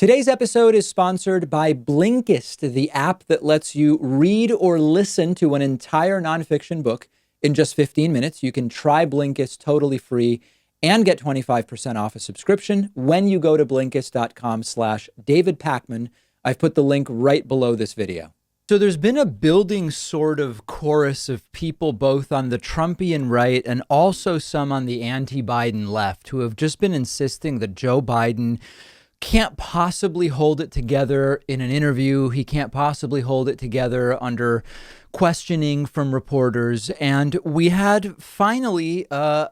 Today's episode is sponsored by Blinkist, the app that lets you read or listen to an entire nonfiction book in just 15 minutes. You can try Blinkist totally free and get 25% off a subscription when you go to Blinkist.com/David Pakman. I've put the link right below this video. So there's been a building sort of chorus of people both on the Trumpian right and also some on the anti-Biden left who have just been insisting that Joe Biden can't possibly hold it together in an interview. He can't possibly hold it together under questioning from reporters. And we had finally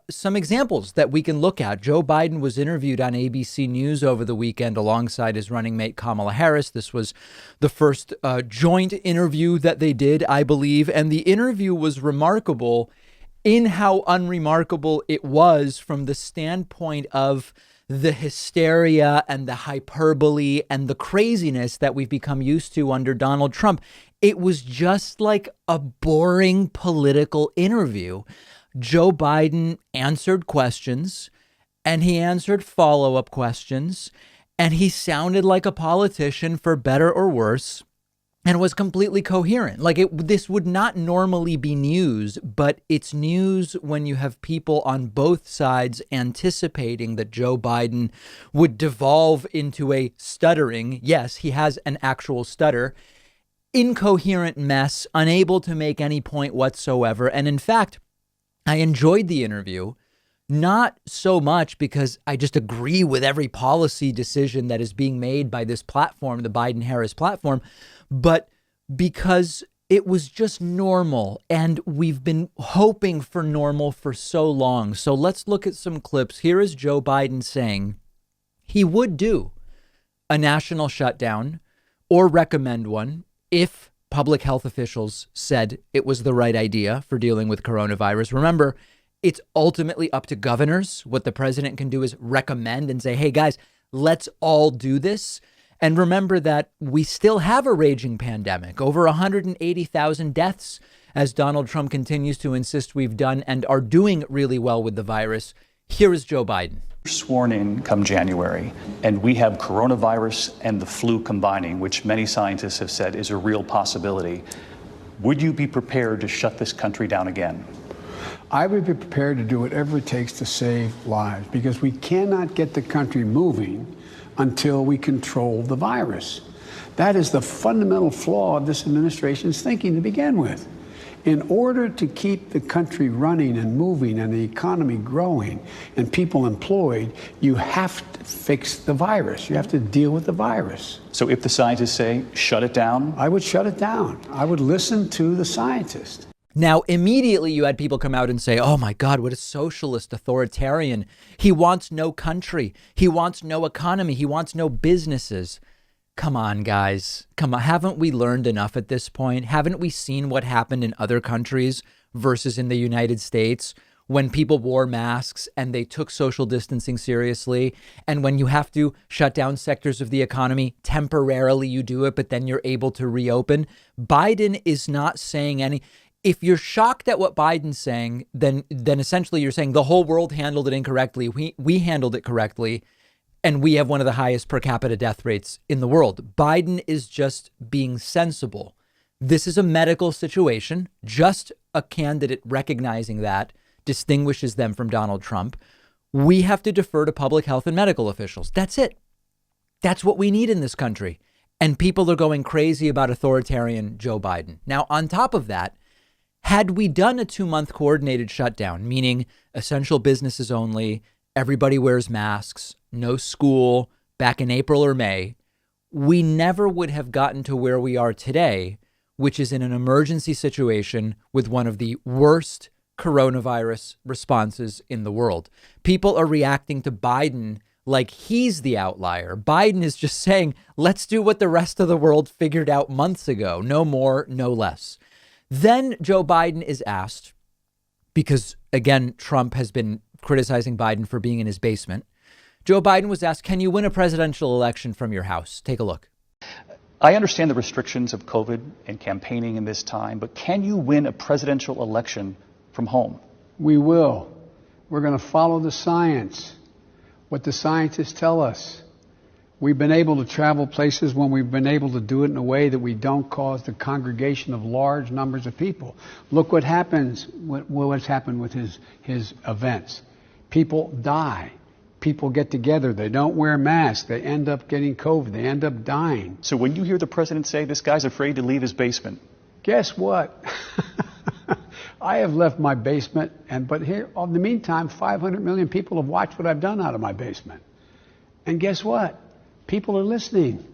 some examples that we can look at. Joe Biden was interviewed on ABC News over the weekend alongside his running mate Kamala Harris. This was the first joint interview that they did, I believe. And the interview was remarkable in how unremarkable it was from the standpoint of the hysteria and the hyperbole and the craziness that we've become used to under Donald Trump. It was just like a boring political interview. Joe Biden answered questions and he answered follow-up questions and he sounded like a politician for better or worse and was completely coherent. Like this would not normally be news, but it's news when you have people on both sides anticipating that Joe Biden would devolve into a stuttering, yes, he has an actual stutter, incoherent mess, unable to make any point whatsoever. And in fact, I enjoyed the interview, not so much because I just agree with every policy decision that is being made by this platform, the Biden-Harris platform, but because it was just normal and we've been hoping for normal for so long. So let's look at some clips. Here is Joe Biden saying he would do a national shutdown or recommend one if public health officials said it was the right idea for dealing with coronavirus. Remember, it's ultimately up to governors. What the president can do is recommend and say, hey, guys, let's all do this. And remember that we still have a raging pandemic, over 180,000 deaths, as Donald Trump continues to insist we've done and are doing really well with the virus. Here is Joe Biden. Sworn in come January, and we have coronavirus and the flu combining, which many scientists have said is a real possibility. Would you be prepared to shut this country down again? I would be prepared to do whatever it takes to save lives, because we cannot get the country moving until we control the virus. That is the fundamental flaw of this administration's thinking to begin with. In order to keep the country running and moving and the economy growing and people employed, you have to fix the virus. You have to deal with the virus. So if the scientists say shut it down? I would shut it down. I would listen to the scientists. Now, immediately you had people come out and say, oh, my God, what a socialist authoritarian. He wants no country. He wants no economy. He wants no businesses. Come on, guys. Come on. Haven't we learned enough at this point? Haven't we seen what happened in other countries versus in the United States when people wore masks and they took social distancing seriously? And when you have to shut down sectors of the economy, temporarily you do it, but then you're able to reopen. Biden is not saying any. If you're shocked at what Biden's saying, then essentially you're saying the whole world handled it incorrectly. We handled it correctly, and we have one of the highest per capita death rates in the world. Biden is just being sensible. This is a medical situation. Just a candidate recognizing that distinguishes them from Donald Trump. We have to defer to public health and medical officials. That's it. That's what we need in this country. And people are going crazy about authoritarian Joe Biden. Now, on top of that, had we done a 2-month coordinated shutdown, meaning essential businesses only, everybody wears masks, no school, back in April or May, we never would have gotten to where we are today, which is in an emergency situation with one of the worst coronavirus responses in the world. People are reacting to Biden like he's the outlier. Biden is just saying, let's do what the rest of the world figured out months ago. No more, no less. Then Joe Biden is asked, because, again, Trump has been criticizing Biden for being in his basement. Joe Biden was asked, can you win a presidential election from your house? Take a look. I understand the restrictions of COVID and campaigning in this time, but can you win a presidential election from home? We will. We're going to follow the science, what the scientists tell us. We've been able to travel places when we've been able to do it in a way that we don't cause the congregation of large numbers of people. Look what happens, what's happened with his events. People die. People get together. They don't wear masks. They end up getting COVID. They end up dying. So when you hear the president say this guy's afraid to leave his basement, guess what? I have left my basement, but here, in the meantime, 500 million people have watched what I've done out of my basement. And guess what? People are listening.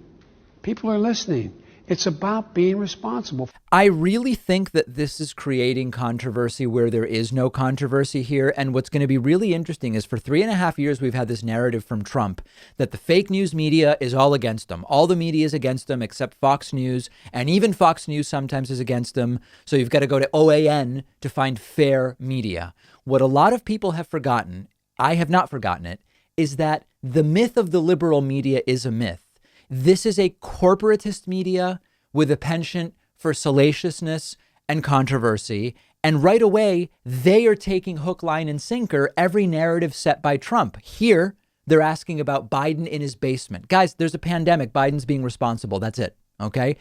People are listening. It's about being responsible. I really think that this is creating controversy where there is no controversy here. And what's going to be really interesting is for 3.5 years, we've had this narrative from Trump that the fake news media is all against them. All the media is against them except Fox News. And even Fox News sometimes is against them. So you've got to go to OAN to find fair media. What a lot of people have forgotten, I have not forgotten it, is that the myth of the liberal media is a myth. This is a corporatist media with a penchant for salaciousness and controversy. And right away, they are taking hook, line, and sinker every narrative set by Trump. Here, they're asking about Biden in his basement. Guys, there's a pandemic. Biden's being responsible. That's it. Okay.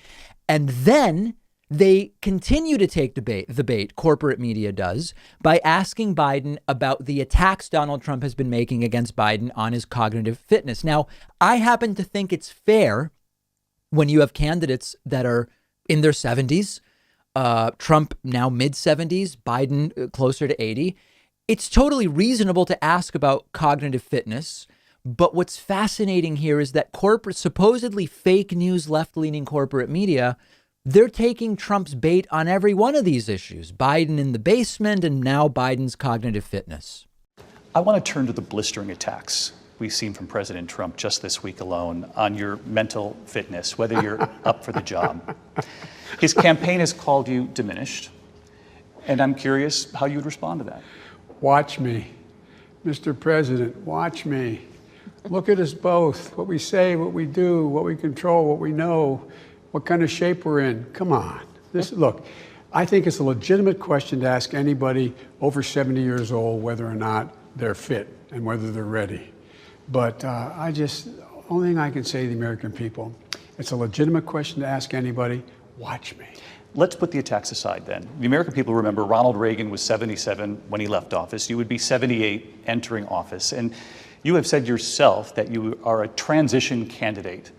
And then they continue to take the bait, corporate media does, by asking Biden about the attacks Donald Trump has been making against Biden on his cognitive fitness. Now, I happen to think it's fair when you have candidates that are in their 70s, Trump now mid-70s, Biden closer to 80. It's totally reasonable to ask about cognitive fitness. But what's fascinating here is that supposedly fake news, left-leaning corporate media, they're taking Trump's bait on every one of these issues. Biden in the basement and now Biden's cognitive fitness. I want to turn to the blistering attacks we've seen from President Trump just this week alone on your mental fitness, whether you're up for the job. His campaign has called you diminished, and I'm curious how you would respond to that. Watch me, Mr. President, watch me. Look at us both, what we say, what we do, what we control, what we know, what kind of shape we're in. Come on. Look, I think it's a legitimate question to ask anybody over 70 years old whether or not they're fit and whether they're ready. But only thing I can say to the American people, it's a legitimate question to ask anybody. Watch me. Let's put the attacks aside then. The American people remember Ronald Reagan was 77 when he left office. You would be 78 entering office. And you have said yourself that you are a transition candidate.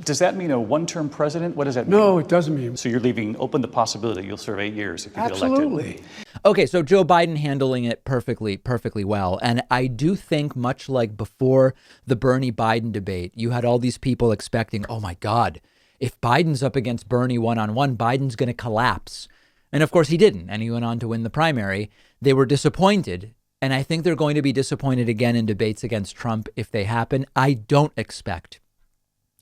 Does that mean a one-term president? What does that mean? No, it doesn't mean. So you're leaving open the possibility you'll serve 8 years if you get elected. Absolutely. Okay, so Joe Biden handling it perfectly well. And I do think much like before the Bernie Biden debate, you had all these people expecting, oh my God, if Biden's up against Bernie one-on-one, Biden's going to collapse. And of course he didn't. And he went on to win the primary. They were disappointed. And I think they're going to be disappointed again in debates against Trump if they happen. I don't expect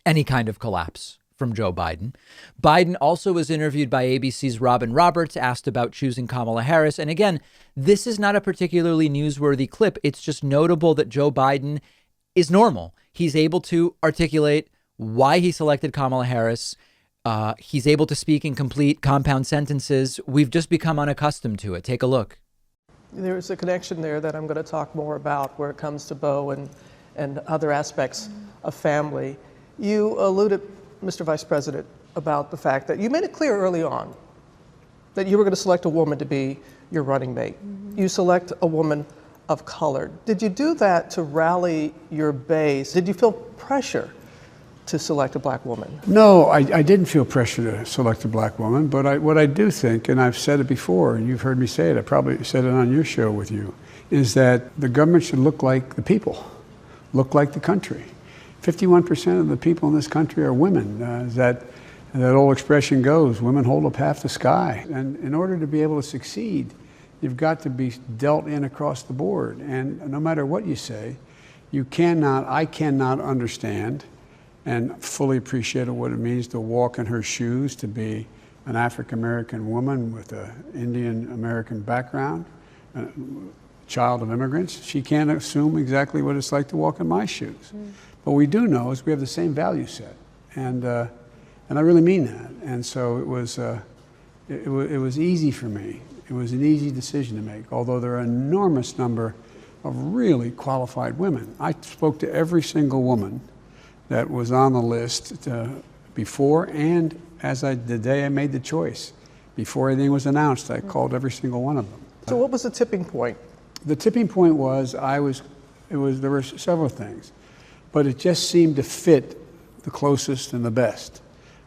any kind of collapse from Joe Biden. Biden also was interviewed by ABC's Robin Roberts, asked about choosing Kamala Harris. And again, this is not a particularly newsworthy clip. It's just notable that Joe Biden is normal. He's able to articulate why he selected Kamala Harris. He's able to speak in complete compound sentences. We've just become unaccustomed to it. Take a look. There's a connection there that I'm going to talk more about where it comes to Beau and other aspects of family. You alluded, Mr. Vice President, about the fact that you made it clear early on that you were going to select a woman to be your running mate. Mm-hmm. You select a woman of color. Did you do that to rally your base? Did you feel pressure to select a black woman? No, I didn't feel pressure to select a black woman, but what I do think, and I've said it before, and you've heard me say it, I probably said it on your show with you, is that the government should look like the people, look like the country. 51% of the people in this country are women. That old expression goes, women hold up half the sky. And in order to be able to succeed, you've got to be dealt in across the board. And no matter what you say, I cannot understand and fully appreciate what it means to walk in her shoes, to be an African-American woman with an Indian-American background, a child of immigrants. She can't assume exactly what it's like to walk in my shoes. Mm. What we do know is we have the same value set, and I really mean that. And so it was easy for me. It was an easy decision to make, although there are an enormous number of really qualified women. I spoke to every single woman that was on the list before and the day I made the choice. Before anything was announced, I called every single one of them. So what was the tipping point? The tipping point was there were several things, but it just seemed to fit the closest and the best.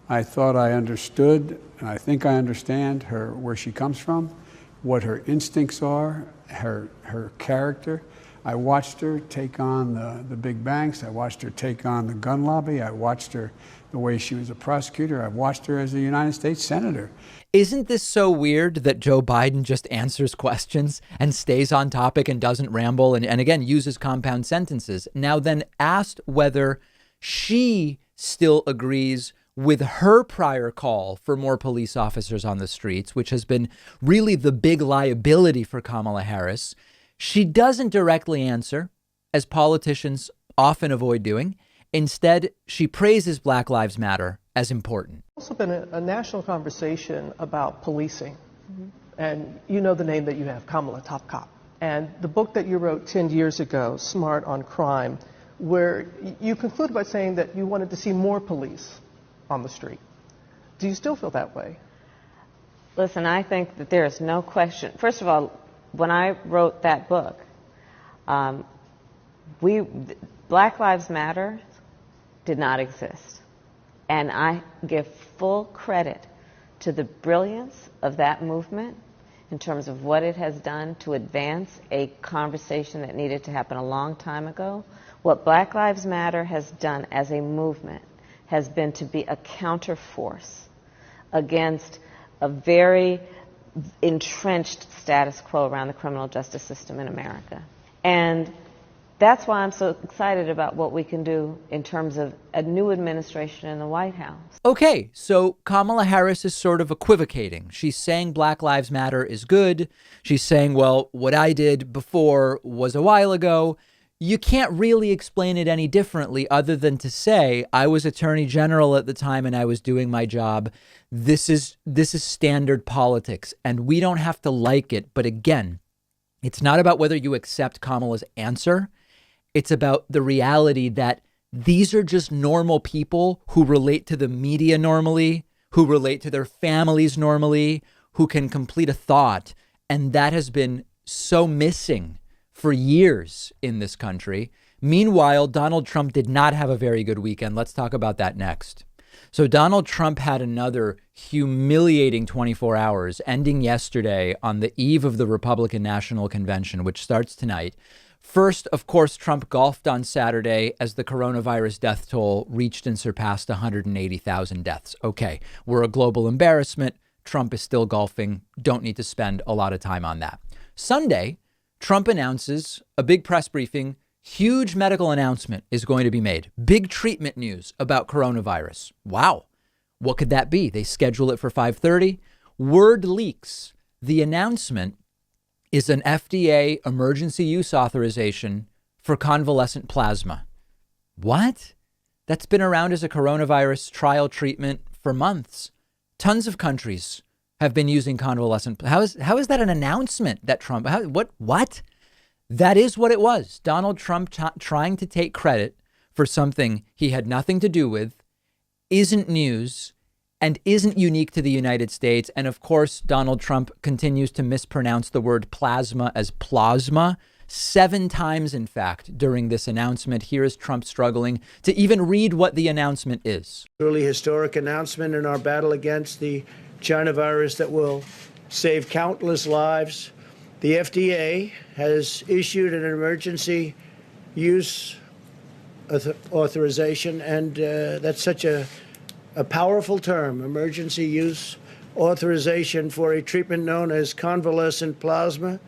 I thought I understood, and I think I understand where she comes from, what her instincts are, her character. I watched her take on the big banks. I watched her take on the gun lobby. I watched her the way she was a prosecutor. I watched her as a United States Senator. Isn't this so weird that Joe Biden just answers questions and stays on topic and doesn't ramble and again, uses compound sentences? Now then, asked whether she still agrees with her prior call for more police officers on the streets, which has been really the big liability for Kamala Harris, she doesn't directly answer, as politicians often avoid doing. Instead, she praises Black Lives Matter as important. There's also been a national conversation about policing. And you know the name that you have, Kamala, Top Cop. And the book that you wrote 10 years ago, Smart on Crime, where you concluded by saying that you wanted to see more police on the street. Do you still feel that way? Listen, I think that there is no question. First of all, when I wrote that book, Black Lives Matter did not exist. And I give full credit to the brilliance of that movement in terms of what it has done to advance a conversation that needed to happen a long time ago. What Black Lives Matter has done as a movement has been to be a counterforce against a very entrenched status quo around the criminal justice system in America. And that's why I'm so excited about what we can do in terms of a new administration in the White House. Okay, so Kamala Harris is sort of equivocating. She's saying Black Lives Matter is good. She's saying, well, what I did before was a while ago. You can't really explain it any differently other than to say I was Attorney General at the time and I was doing my job. This is standard politics and we don't have to like it. But again, it's not about whether you accept Kamala's answer. It's about the reality that these are just normal people who relate to the media normally, who relate to their families normally, who can complete a thought. And that has been so missing for years in this country. Meanwhile, Donald Trump did not have a very good weekend. Let's talk about that next. So Donald Trump had another humiliating 24 hours, ending yesterday on the eve of the Republican National Convention, which starts tonight. First, of course, Trump golfed on Saturday as the coronavirus death toll reached and surpassed 180,000 deaths. Okay, we're a global embarrassment. Trump is still golfing. Don't need to spend a lot of time on that. Sunday, Trump announces a big press briefing. Huge medical announcement is going to be made. Big treatment news about coronavirus. Wow. What could that be? They schedule it for 5:30. Word leaks. The announcement is an FDA emergency use authorization for convalescent plasma. What? That's been around as a coronavirus trial treatment for months. Tons of countries have been using convalescent. How is that an announcement that Trump, what? That is what it was. Donald Trump trying to take credit for something he had nothing to do with, isn't news, and isn't unique to the United States. And of course, Donald Trump continues to mispronounce the word plasma as plasma 7 times, in fact, during this announcement. Here is Trump struggling to even read what the announcement is. Truly historic announcement in our battle against the China virus that will save countless lives. The FDA has issued an emergency use authorization, and that's such a powerful term, emergency use authorization for a treatment known as convalescent plasma.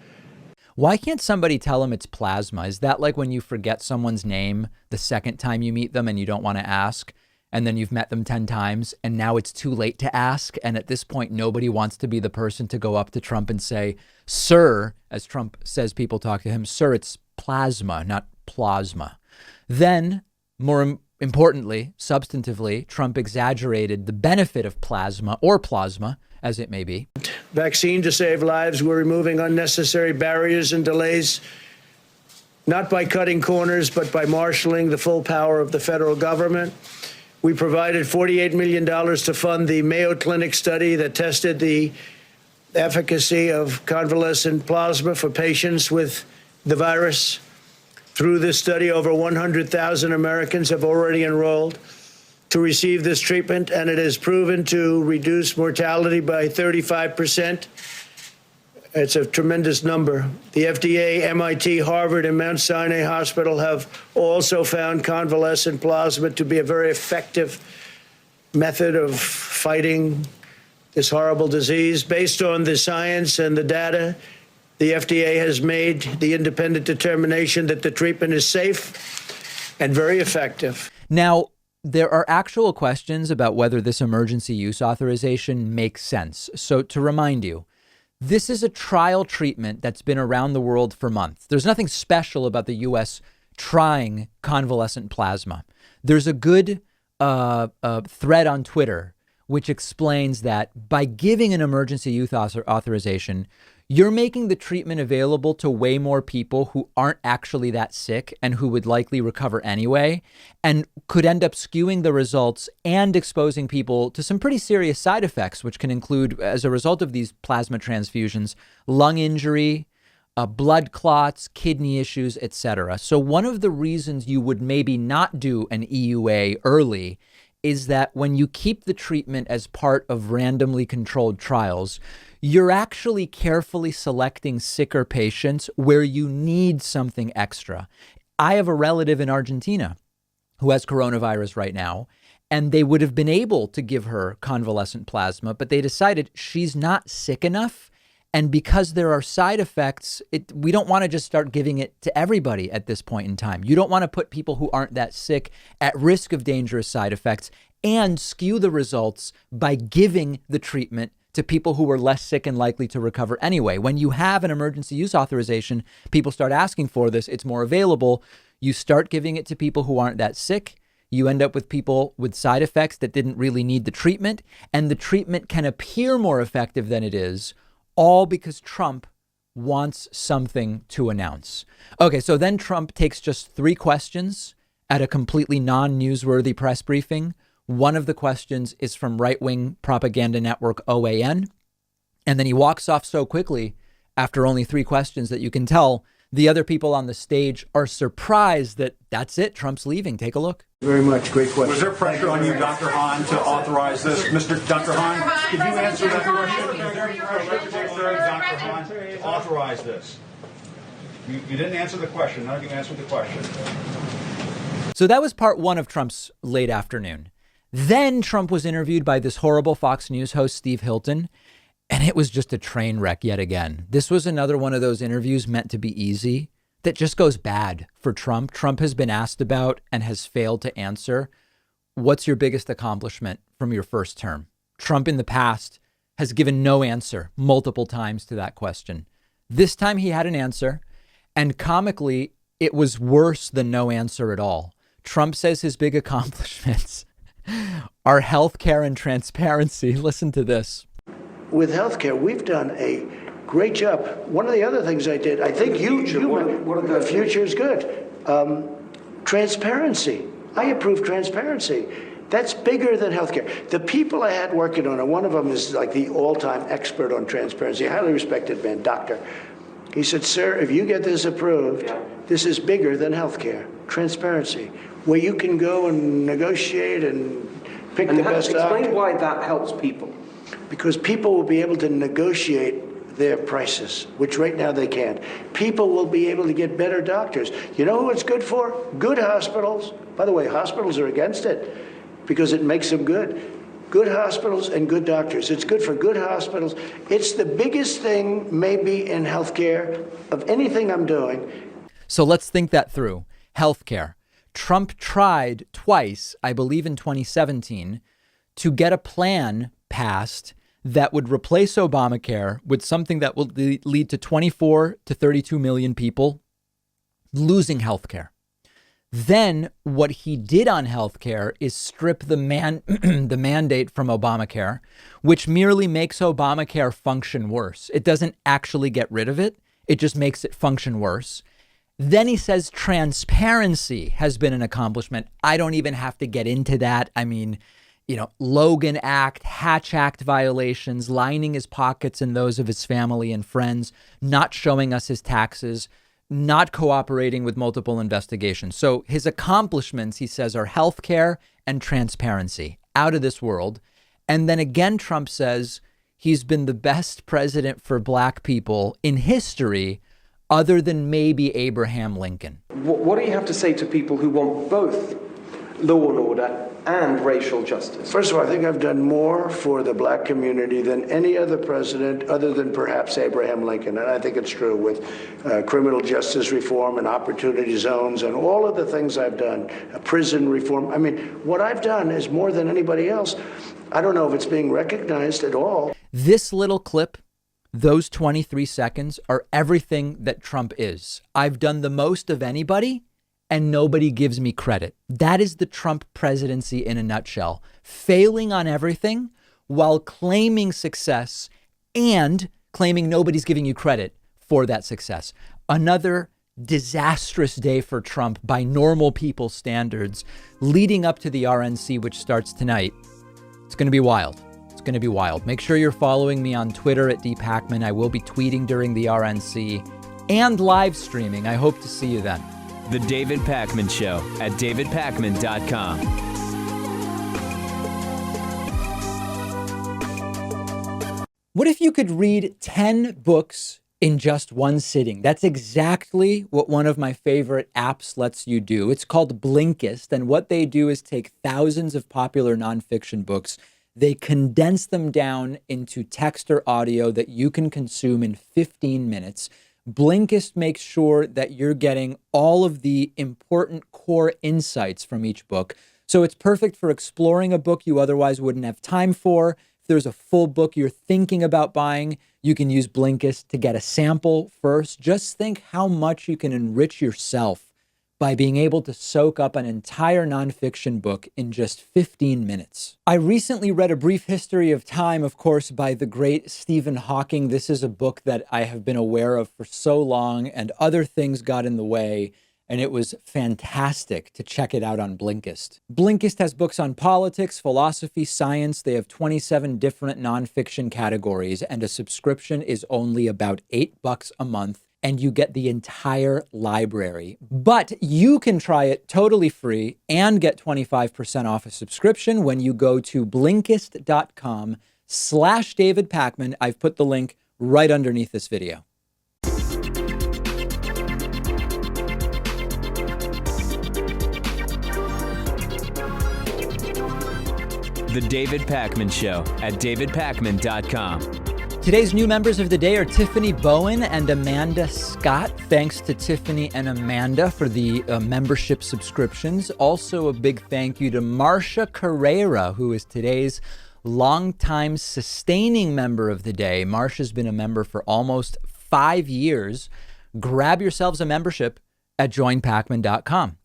Why can't somebody tell them it's plasma? Is that like when you forget someone's name the second time you meet them and you don't want to ask, and then you've met them 10 times and now it's too late to ask? And at this point, nobody wants to be the person to go up to Trump and say, sir, as Trump says people talk to him, sir, it's plasma, not plasma. Then, more importantly, substantively, Trump exaggerated the benefit of plasma, or plasma, as it may be. Vaccine to save lives. We're removing unnecessary barriers and delays not by cutting corners, but by marshaling the full power of the federal government. We provided $48 million to fund the Mayo Clinic study that tested the efficacy of convalescent plasma for patients with the virus. Through this study, over 100,000 Americans have already enrolled to receive this treatment, and it has proven to reduce mortality by 35%. It's a tremendous number. The FDA, MIT, Harvard, and Mount Sinai Hospital have also found convalescent plasma to be a very effective method of fighting this horrible disease. Based on the science and the data, the FDA has made the independent determination that the treatment is safe and very effective. Now, there are actual questions about whether this emergency use authorization makes sense. So to remind you, this is a trial treatment that's been around the world for months. There's nothing special about the U.S. trying convalescent plasma. There's a good thread on Twitter which explains that by giving an emergency use authorization, you're making the treatment available to way more people who aren't actually that sick and who would likely recover anyway, and could end up skewing the results and exposing people to some pretty serious side effects, which can include, as a result of these plasma transfusions, lung injury, blood clots, kidney issues, etc. So one of the reasons you would maybe not do an EUA early is that when you keep the treatment as part of randomly controlled trials, you're actually carefully selecting sicker patients where you need something extra. I have a relative in Argentina who has coronavirus right now, and they would have been able to give her convalescent plasma, but they decided she's not sick enough. And because there are side effects, we don't want to just start giving it to everybody at this point in time. You don't want to put people who aren't that sick at risk of dangerous side effects and skew the results by giving the treatment to people who are less sick and likely to recover anyway. When you have an emergency use authorization, people start asking for this. It's more available. You start giving it to people who aren't that sick. You end up with people with side effects that didn't really need the treatment, and the treatment can appear more effective than it is, all because Trump wants something to announce. Okay, so then Trump takes just 3 questions at a completely non-newsworthy press briefing. One of the questions is from right-wing propaganda network OAN. And then he walks off so quickly after only 3 questions that you can tell the other people on the stage are surprised that that's it. Trump's leaving. Take a look. Very much. Great question. Was there pressure on you, Dr. Hahn, to authorize this? Mr. Dr. Hahn, could you answer that question? Was there pressure, Dr. Hahn, to authorize this? You didn't answer the question. None of you answered the question. So that was part 1 of Trump's late afternoon. Then Trump was interviewed by this horrible Fox News host, Steve Hilton, and it was just a train wreck yet again. This was another one of those interviews meant to be easy that just goes bad for Trump. Trump has been asked about and has failed to answer. What's your biggest accomplishment from your first term? Trump in the past has given no answer multiple times to that question. This time he had an answer, and comically, it was worse than no answer at all. Trump says his big accomplishments are healthcare and transparency. Listen to this. With healthcare, we've done a great job. One of the other things I did, I think the future is good. Transparency. I approve transparency. That's bigger than healthcare. The people I had working on it, one of them is like the all-time expert on transparency, a highly respected man, doctor. He said, sir, if you get this approved, this is bigger than healthcare. Transparency, where you can go and negotiate and pick the best doctor. Explain why that helps people. Because people will be able to negotiate their prices, which right now they can't. People will be able to get better doctors. You know who it's good for? Good hospitals. By the way, hospitals are against it because it makes them good. Good hospitals and good doctors. It's good for good hospitals. It's the biggest thing maybe in healthcare of anything I'm doing. So let's think that through. Healthcare. Trump tried twice, I believe in 2017, to get a plan passed that would replace Obamacare with something that will lead to 24 to 32 million people losing healthcare. Then what he did on healthcare is strip the mandate from Obamacare, which merely makes Obamacare function worse. It doesn't actually get rid of it. It just makes it function worse. Then he says transparency has been an accomplishment. I don't even have to get into that. I mean, Logan Act, Hatch Act violations, lining his pockets and those of his family and friends, not showing us his taxes, not cooperating with multiple investigations. So his accomplishments, he says, are healthcare and transparency. Out of this world. And then again, Trump says he's been the best president for black people in history, other than maybe Abraham Lincoln. What do you have to say to people who want both law and order and racial justice? First of all, I think I've done more for the black community than any other president other than perhaps Abraham Lincoln. And I think it's true with criminal justice reform and opportunity zones and all of the things I've done, prison reform. I mean, what I've done is more than anybody else. I don't know if it's being recognized at all. This little clip, those 23 seconds, are everything that Trump is. I've done the most of anybody, and nobody gives me credit. That is the Trump presidency in a nutshell. Failing on everything while claiming success and claiming nobody's giving you credit for that success. Another disastrous day for Trump by normal people's standards, leading up to the RNC, which starts tonight. It's going to be wild. It's going to be wild. Make sure you're following me on Twitter at @DPACman. I will be tweeting during the RNC and live streaming. I hope to see you then. The David Pakman Show at davidpakman.com. What if you could read 10 books in just one sitting? That's exactly what one of my favorite apps lets you do. It's called Blinkist, and what they do is take thousands of popular nonfiction books. They condense them down into text or audio that you can consume in 15 minutes. Blinkist makes sure that you're getting all of the important core insights from each book. So it's perfect for exploring a book you otherwise wouldn't have time for. If there's a full book you're thinking about buying, you can use Blinkist to get a sample first. Just think how much you can enrich yourself by being able to soak up an entire nonfiction book in just 15 minutes. I recently read A Brief History of Time, of course, by the great Stephen Hawking. This is a book that I have been aware of for so long, and other things got in the way, and it was fantastic to check it out on Blinkist. Blinkist has books on politics, philosophy, science. They have 27 different nonfiction categories, and a subscription is only about $8 a month. And you get the entire library. But you can try it totally free and get 25% off a subscription when you go to Blinkist.com/David Pakman. I've put the link right underneath this video. The David Pakman Show at davidpakman.com. Today's new members of the day are Tiffany Bowen and Amanda Scott. Thanks to Tiffany and Amanda for the membership subscriptions. Also a big thank you to Marcia Carrera, who is today's longtime sustaining member of the day. Marcia's been a member for almost 5 years. Grab yourselves a membership at joinpakman.com.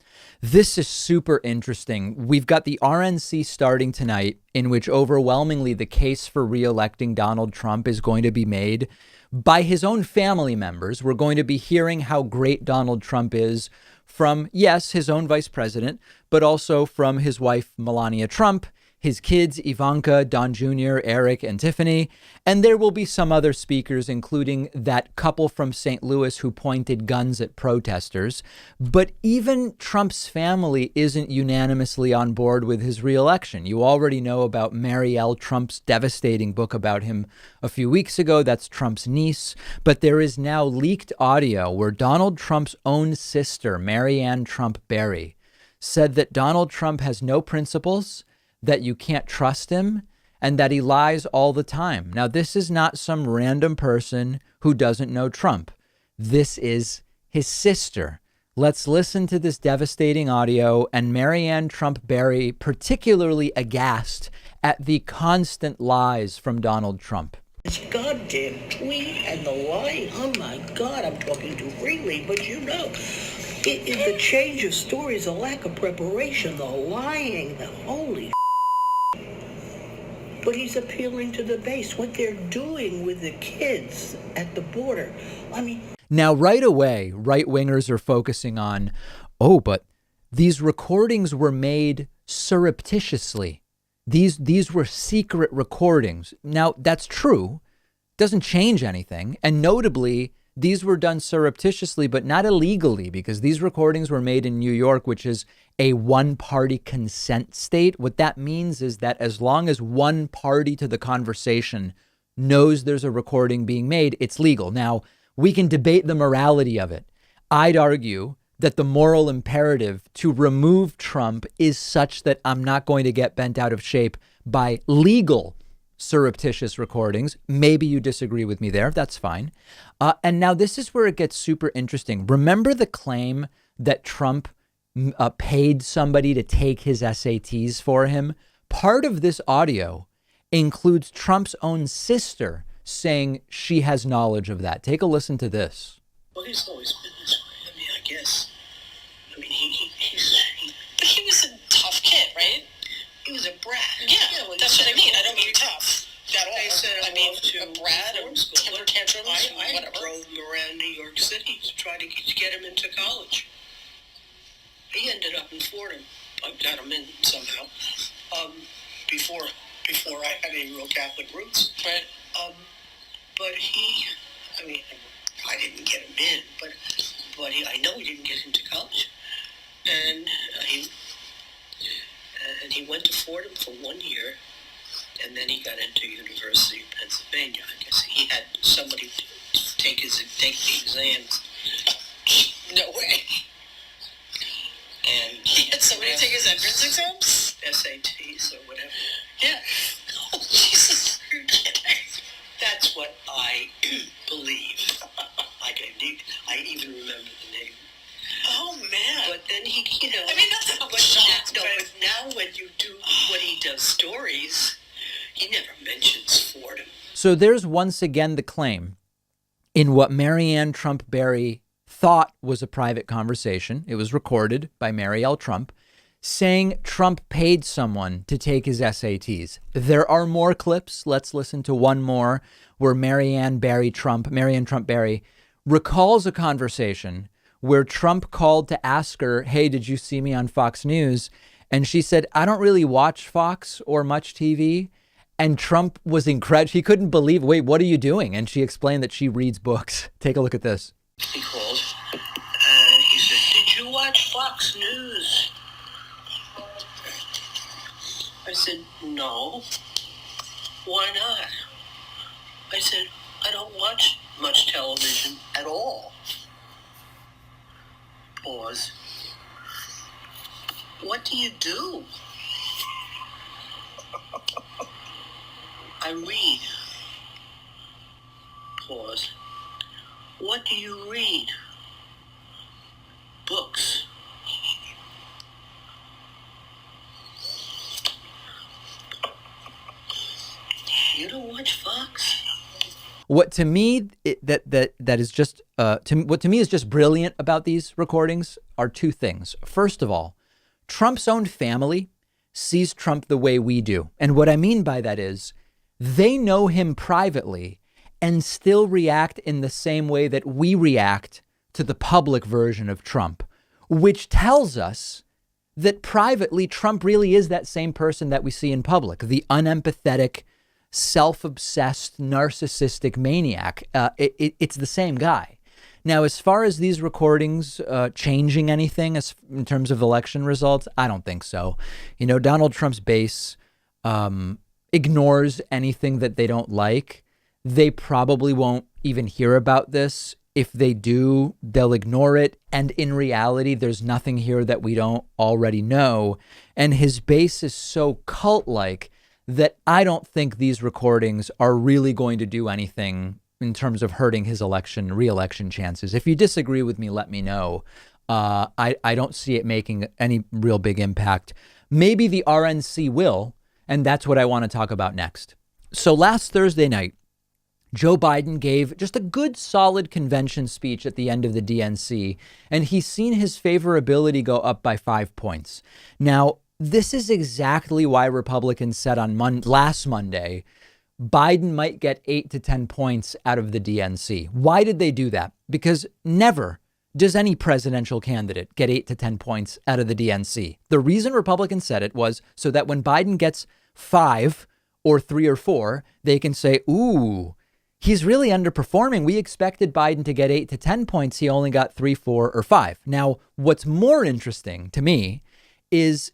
This is super interesting. We've got the RNC starting tonight, in which overwhelmingly the case for re-electing Donald Trump is going to be made by his own family members. We're going to be hearing how great Donald Trump is from, yes, his own vice president, but also from his wife, Melania Trump, his kids, Ivanka, Don Jr., Eric, and Tiffany. And there will be some other speakers, including that couple from St. Louis who pointed guns at protesters. But even Trump's family isn't unanimously on board with his reelection. You already know about Maryanne Trump's devastating book about him a few weeks ago. That's Trump's niece. But there is now leaked audio where Donald Trump's own sister, Maryanne Trump Barry, said that Donald Trump has no principles, that you can't trust him, and that he lies all the time. Now, this is not some random person who doesn't know Trump. This is his sister. Let's listen to this devastating audio, and Maryanne Trump Barry particularly aghast at the constant lies from Donald Trump. This goddamn tweet and the lying, oh my God, I'm talking too freely, but you know, the change of stories, the lack of preparation, the lying, the holy but he's appealing to the base, what they're doing with the kids at the border. I mean, Now, right away, right-wingers are focusing on, oh, but these recordings were made surreptitiously. These were secret recordings. Now, that's true. Doesn't change anything. And notably, these were done surreptitiously, but not illegally, because these recordings were made in New York, which is a one-party consent state. What that means is that as long as one party to the conversation knows there's a recording being made, it's legal. Now, we can debate the morality of it. I'd argue that the moral imperative to remove Trump is such that I'm not going to get bent out of shape by legal surreptitious recordings. Maybe you disagree with me there. That's fine. And now this is where it gets super interesting. Remember the claim that Trump paid somebody to take his SATs for him? Part of this audio includes Trump's own sister saying she has knowledge of that. Take a listen to this. Well, he's always been this way. I mean, I guess. I mean, but he was a tough kid, right? He was a brat. Yeah, that's what I mean. I don't mean tough at all. I mean, a brat, a temper tantrums, I drove him around New York City to try to get him into college. He ended up in Fordham. I got him in somehow. Before I had any real Catholic roots. Right. But I didn't get him in, but I know he didn't get into college. And he went to Fordham for 1 year, and then he got into University of Pennsylvania. I guess he had somebody take the exams. No way. And he had somebody take his entrance exams? SATs or whatever. Yeah. Oh, Jesus. That's what I believe. I even remember the name. Oh, man. But then he, I mean, that's not but now when he does stories, he never mentions Fordham. So there's once again the claim in what Maryanne Trump Barry thought was a private conversation. It was recorded by Maryanne Trump, saying Trump paid someone to take his SATs. There are more clips. Let's listen to one more where Maryanne Trump Barry recalls a conversation where Trump called to ask her, hey, did you see me on Fox News? And she said, I don't really watch Fox or much TV. And Trump was incredible. He couldn't believe, wait, what are you doing? And she explained that she reads books. Take a look at this. He called and he said, did you watch Fox News? I said, no. Why not? I said, I don't watch much television at all. Pause. What do you do? I read. Pause. What do you read? Books. You don't watch Fox? What to me that is just what to me is just brilliant about these recordings are two things. First of all, Trump's own family sees Trump the way we do. And what I mean by that is they know him privately and still react in the same way that we react to the public version of Trump, which tells us that privately Trump really is that same person that we see in public, the unempathetic, self-obsessed, narcissistic maniac. It's the same guy. Now, as far as these recordings changing anything in terms of election results, I don't think so. Donald Trump's base ignores anything that they don't like. They probably won't even hear about this. If they do, they'll ignore it. And in reality, there's nothing here that we don't already know. And his base is so cult-like that I don't think these recordings are really going to do anything in terms of hurting his re-election chances. If you disagree with me, let me know. I don't see it making any real big impact. Maybe the RNC will, and that's what I want to talk about next. So last Thursday night, Joe Biden gave just a good, solid convention speech at the end of the DNC, and he's seen his favorability go up by 5 points. Now, this is exactly why Republicans said on last Monday, Biden might get 8 to 10 points out of the DNC. Why did they do that? Because never does any presidential candidate get 8 to 10 points out of the DNC. The reason Republicans said it was so that when Biden gets 5 or 3 or 4, they can say, ooh, he's really underperforming. We expected Biden to get 8 to 10 points. He only got 3, 4, or 5. Now, what's more interesting to me is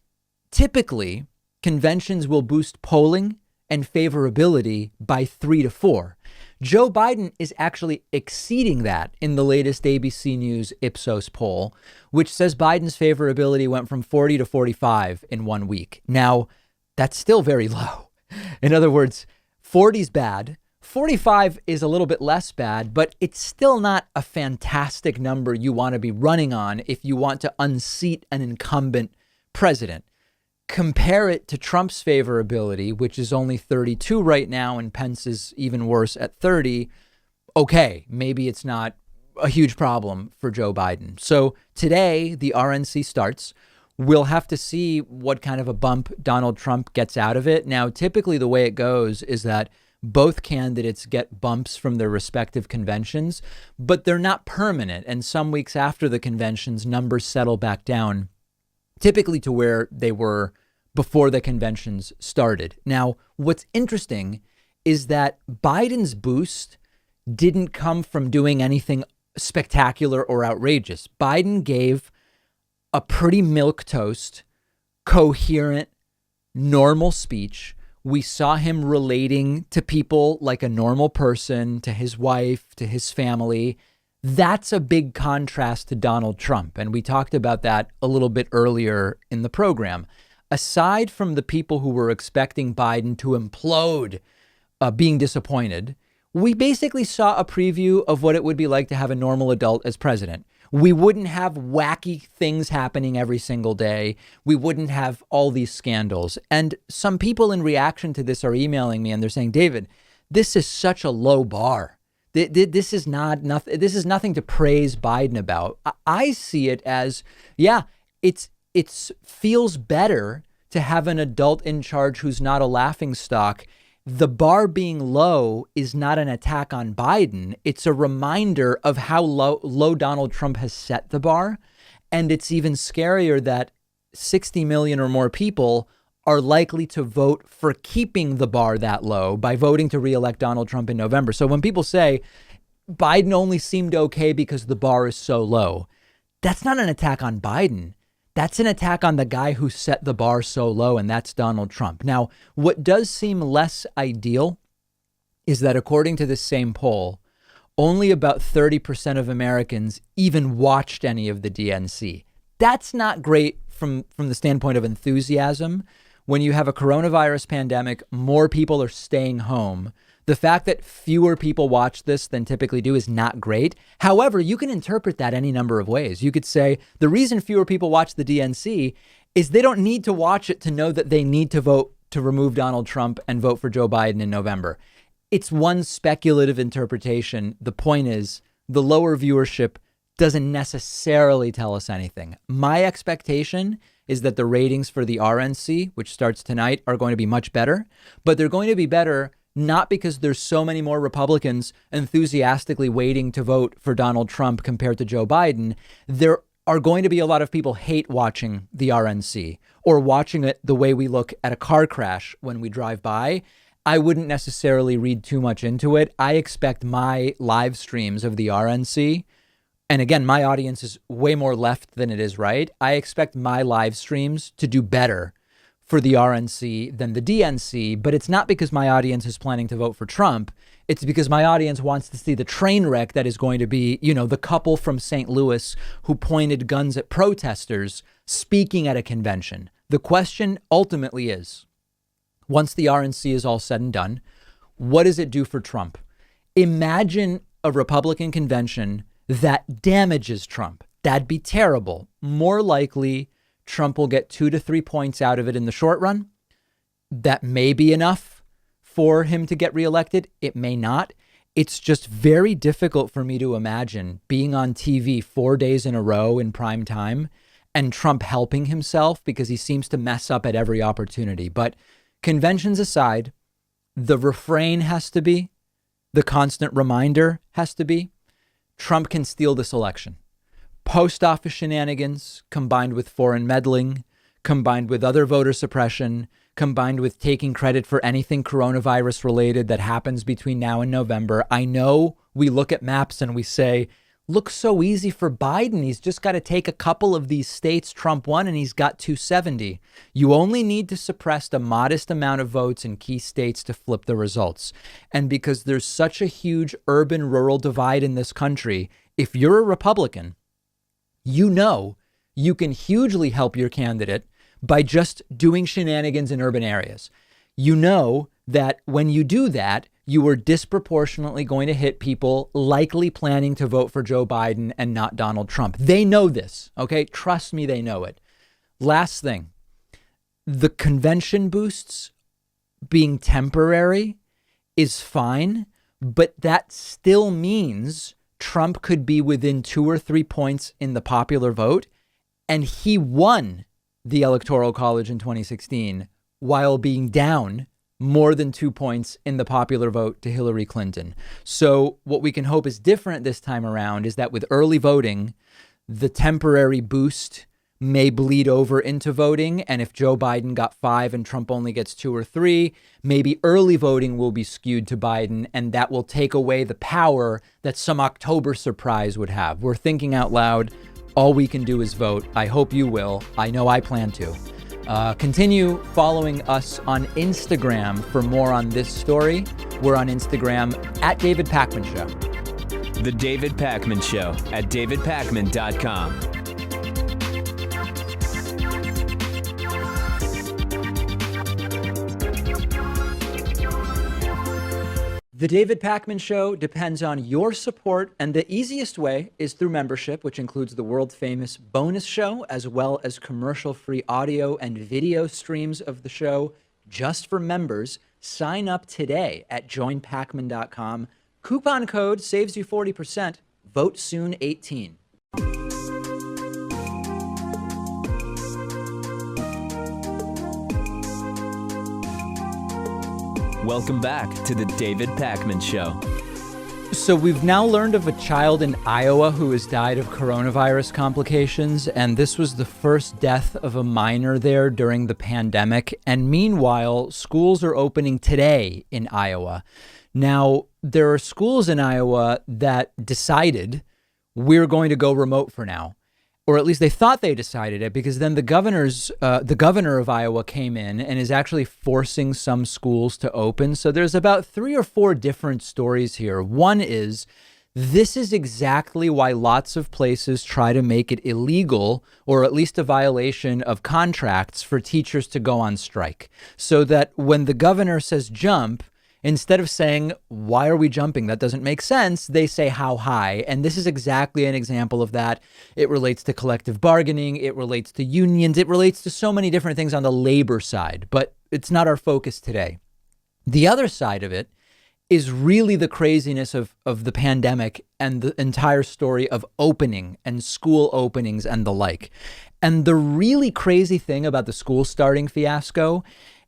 typically conventions will boost polling and favorability by 3 to 4. Joe Biden is actually exceeding that in the latest ABC News Ipsos poll, which says Biden's favorability went from 40 to 45 in 1 week. Now, that's still very low. In other words, 40 is bad. 45 is a little bit less bad, but it's still not a fantastic number you want to be running on if you want to unseat an incumbent president. Compare it to Trump's favorability, which is only 32 right now, and Pence is even worse at 30. Okay, maybe it's not a huge problem for Joe Biden. So today, the RNC starts. We'll have to see what kind of a bump Donald Trump gets out of it. Now, typically the way it goes is that both candidates get bumps from their respective conventions, but they're not permanent. And some weeks after the conventions, numbers settle back down, typically to where they were before the conventions started. Now, what's interesting is that Biden's boost didn't come from doing anything spectacular or outrageous. Biden gave a pretty milquetoast, coherent, normal speech. We saw him relating to people like a normal person, to his wife, to his family. That's a big contrast to Donald Trump. And we talked about that a little bit earlier in the program. Aside from the people who were expecting Biden to implode, being disappointed, we basically saw a preview of what it would be like to have a normal adult as president. We wouldn't have wacky things happening every single day. We wouldn't have all these scandals. And some people in reaction to this are emailing me and they're saying, David, this is such a low bar. This is nothing to praise Biden about. I see it as, yeah, it feels better to have an adult in charge who's not a laughingstock. The bar being low is not an attack on Biden. It's a reminder of how low Donald Trump has set the bar. And it's even scarier that 60 million or more people are likely to vote for keeping the bar that low by voting to reelect Donald Trump in November. So when people say Biden only seemed okay because the bar is so low, that's not an attack on Biden. That's an attack on the guy who set the bar so low, and that's Donald Trump. Now, what does seem less ideal is that according to this same poll, only about 30% of Americans even watched any of the DNC. That's not great from the standpoint of enthusiasm. When you have a coronavirus pandemic, more people are staying home. The fact that fewer people watch this than typically do is not great. However, you can interpret that any number of ways. You could say the reason fewer people watch the DNC is they don't need to watch it to know that they need to vote to remove Donald Trump and vote for Joe Biden in November. It's one speculative interpretation. The point is the lower viewership doesn't necessarily tell us anything. My expectation is that the ratings for the RNC, which starts tonight, are going to be much better, but they're going to be better not because there's so many more Republicans enthusiastically waiting to vote for Donald Trump compared to Joe Biden. There are going to be a lot of people hate watching the RNC or watching it the way we look at a car crash when we drive by. I wouldn't necessarily read too much into it. I expect my live streams of the RNC, and again, my audience is way more left than it is right. I expect my live streams to do better for the RNC than the DNC, but it's not because my audience is planning to vote for Trump. It's because my audience wants to see the train wreck that is going to be, the couple from St. Louis who pointed guns at protesters speaking at a convention. The question ultimately is, once the RNC is all said and done, what does it do for Trump? Imagine a Republican convention that damages Trump. That'd be terrible. More likely, Trump will get 2 to 3 points out of it in the short run. That may be enough for him to get reelected. It may not. It's just very difficult for me to imagine being on TV 4 days in a row in prime time and Trump helping himself because he seems to mess up at every opportunity. But conventions aside, the refrain has to be, the constant reminder has to be, Trump can steal this election. Post office shenanigans combined with foreign meddling, combined with other voter suppression, combined with taking credit for anything coronavirus related that happens between now and November. I know we look at maps and we say, looks so easy for Biden. He's just got to take a couple of these states Trump won and he's got 270. You only need to suppress a modest amount of votes in key states to flip the results. And because there's such a huge urban-rural divide in this country, if you're a Republican, you know you can hugely help your candidate by just doing shenanigans in urban areas. You know that when you do that, you are disproportionately going to hit people likely planning to vote for Joe Biden and not Donald Trump. They know this, okay? Trust me, they know it. Last thing, the convention boosts being temporary is fine, but that still means Trump could be within 2 or 3 points in the popular vote, and he won the Electoral College in 2016 while being down more than 2 points in the popular vote to Hillary Clinton. So what we can hope is different this time around is that with early voting, the temporary boost may bleed over into voting. And if Joe Biden got 5 and Trump only gets 2 or 3, maybe early voting will be skewed to Biden, and that will take away the power that some October surprise would have. We're thinking out loud. All we can do is vote. I hope you will. I know I plan to. Continue following us on Instagram for more on this story. We're on Instagram at David Pakman Show. The David Pakman Show at davidpakman.com. The David Pakman Show depends on your support, and the easiest way is through membership, which includes the world-famous bonus show, as well as commercial-free audio and video streams of the show just for members. Sign up today at joinpakman.com. Coupon code saves you 40%. Vote soon 18. Welcome back to the David Pakman Show. So we've now learned of a child in Iowa who has died of coronavirus complications, and this was the first death of a minor there during the pandemic. And meanwhile, schools are opening today in Iowa. Now, there are schools in Iowa that decided we're going to go remote for now. Or at least they thought they decided it, because then the governor of Iowa came in and is actually forcing some schools to open. So there's about 3 or 4 different stories here. One is, this is exactly why lots of places try to make it illegal, or at least a violation of contracts, for teachers to go on strike. So that when the governor says jump, instead of saying, why are we jumping? That doesn't make sense. They say, how high? And this is exactly an example of that. It relates to collective bargaining. It relates to unions. It relates to so many different things on the labor side, but it's not our focus today. The other side of it is really the craziness of the pandemic and the entire story of opening and school openings and the like. And the really crazy thing about the school starting fiasco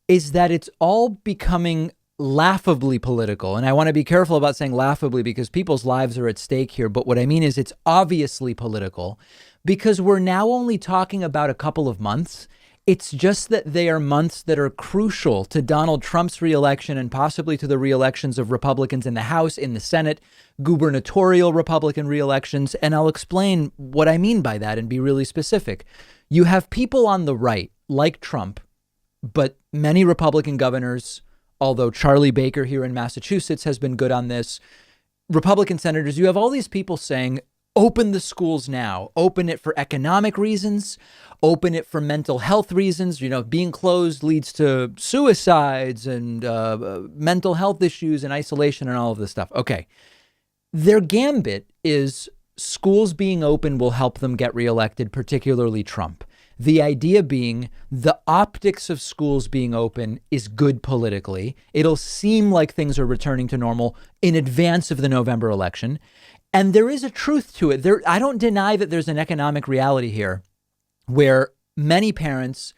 is that it's all becoming laughably political. And I want to be careful about saying laughably because people's lives are at stake here. But what I mean is it's obviously political because we're now only talking about a couple of months. It's just that they are months that are crucial to Donald Trump's reelection and possibly to the reelections of Republicans in the House, in the Senate, gubernatorial Republican reelections. And I'll explain what I mean by that and be really specific. You have people on the right, like Trump, but many Republican governors, although Charlie Baker here in Massachusetts has been good on this, Republican senators, you have all these people saying, open the schools now, open it for economic reasons, open it for mental health reasons. You know, being closed leads to suicides and mental health issues and isolation and all of this stuff. Okay. Their gambit is schools being open will help them get reelected, particularly Trump. The idea being the optics of schools being open is good politically. It'll seem like things are returning to normal in advance of the November election. And there is a truth to it. I don't deny that there's an economic reality here where many parents